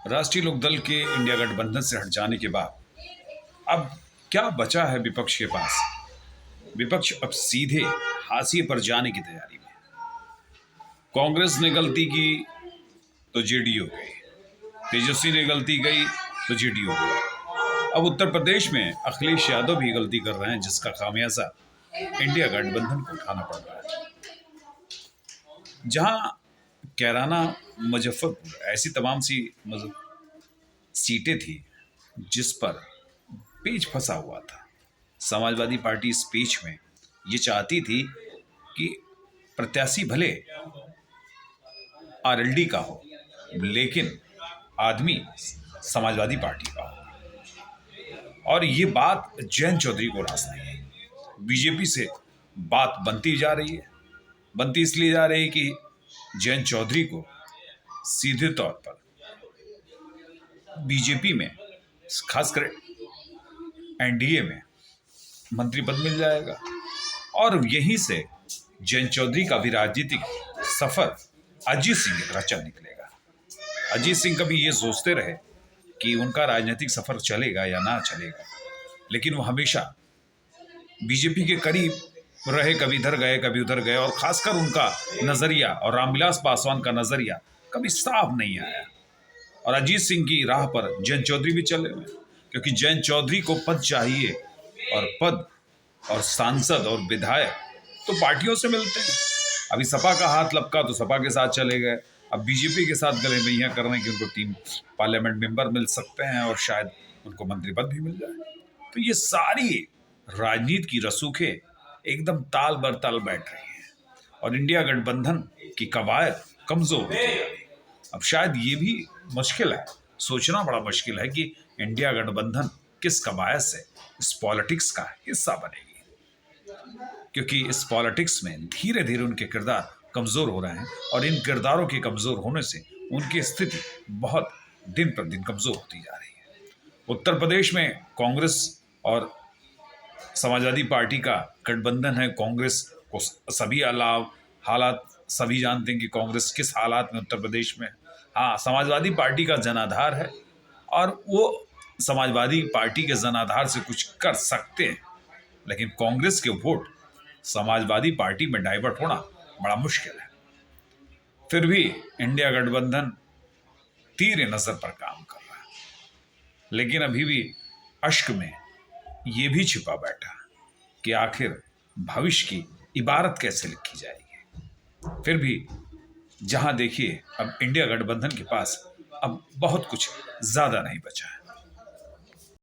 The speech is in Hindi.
राष्ट्रीय लोकदल के इंडिया गठबंधन से हट जाने के बाद अब क्या बचा है विपक्ष के पास? विपक्ष अब सीधे हाशिए पर जाने की तैयारी में। कांग्रेस ने गलती की तो जेडीयू गई, तेजस्वी ने गलती की तो जेडीयू गई। अब उत्तर प्रदेश में अखिलेश यादव भी गलती कर रहे हैं, जिसका खामियाजा इंडिया गठबंधन को उठाना पड़ रहा है। जहां कैराना, मुजफ्फरपुर ऐसी तमाम सी सीटें थी जिस पर पेच फंसा हुआ था। समाजवादी पार्टी इस पेच में ये चाहती थी कि प्रत्याशी भले आरएलडी का हो, लेकिन आदमी समाजवादी पार्टी का हो। और ये बात जयंत चौधरी को रास नहीं है। बीजेपी से बात बनती जा रही है, बनती इसलिए जा रही है कि जयंत चौधरी को सीधे तौर पर बीजेपी में, खासकर एनडीए में मंत्री पद मिल जाएगा और यहीं से जयंत चौधरी का भी राजनीतिक सफर अजीत सिंह की तरह चल निकलेगा। अजीत सिंह कभी ये सोचते रहे कि उनका राजनीतिक सफर चलेगा या ना चलेगा, लेकिन वो हमेशा बीजेपी के करीब रहे, कभी इधर गए कभी उधर गए, और खासकर उनका नजरिया और रामविलास पासवान का नजरिया कभी साफ नहीं आया। और अजीत सिंह की राह पर जयंत चौधरी भी चले हुए, क्योंकि जयंत चौधरी को पद चाहिए, और पद और सांसद और विधायक तो पार्टियों से मिलते हैं। अभी सपा का हाथ लपका तो सपा के साथ चले गए, अब बीजेपी के साथ गले मैया कर रहे हैं कि उनको 3 पार्लियामेंट मेंबर मिल सकते हैं और शायद उनको मंत्री पद भी मिल जाए। तो ये सारी राजनीति की रसूखें एकदम ताल बर ताल बैठ रही हैं और इंडिया गठबंधन की कवायद कमजोर होती जा रही है। अब शायद ये भी मुश्किल है, सोचना बड़ा मुश्किल है कि इंडिया गठबंधन किस कवायद से इस पॉलिटिक्स का हिस्सा बनेगी, क्योंकि इस पॉलिटिक्स में धीरे धीरे उनके किरदार कमजोर हो रहे हैं और इन किरदारों के कमजोर होने से उनकी स्थिति बहुत दिन पर दिन कमजोर होती जा रही है। उत्तर प्रदेश में कांग्रेस और समाजवादी पार्टी का गठबंधन है। कांग्रेस को सभी हालात सभी जानते हैं कि कांग्रेस किस हालात में उत्तर प्रदेश में। हाँ, समाजवादी पार्टी का जनाधार है और वो समाजवादी पार्टी के जनाधार से कुछ कर सकते हैं, लेकिन कांग्रेस के वोट समाजवादी पार्टी में डाइवर्ट होना बड़ा मुश्किल है। फिर भी इंडिया गठबंधन तीर नजर पर काम कर रहा है, लेकिन अभी भी अश्क में ये भी छिपा बैठा कि आखिर भविष्य की इबारत कैसे लिखी जाएगी। फिर भी जहां देखिए अब इंडिया गठबंधन के पास अब बहुत कुछ ज्यादा नहीं बचा है।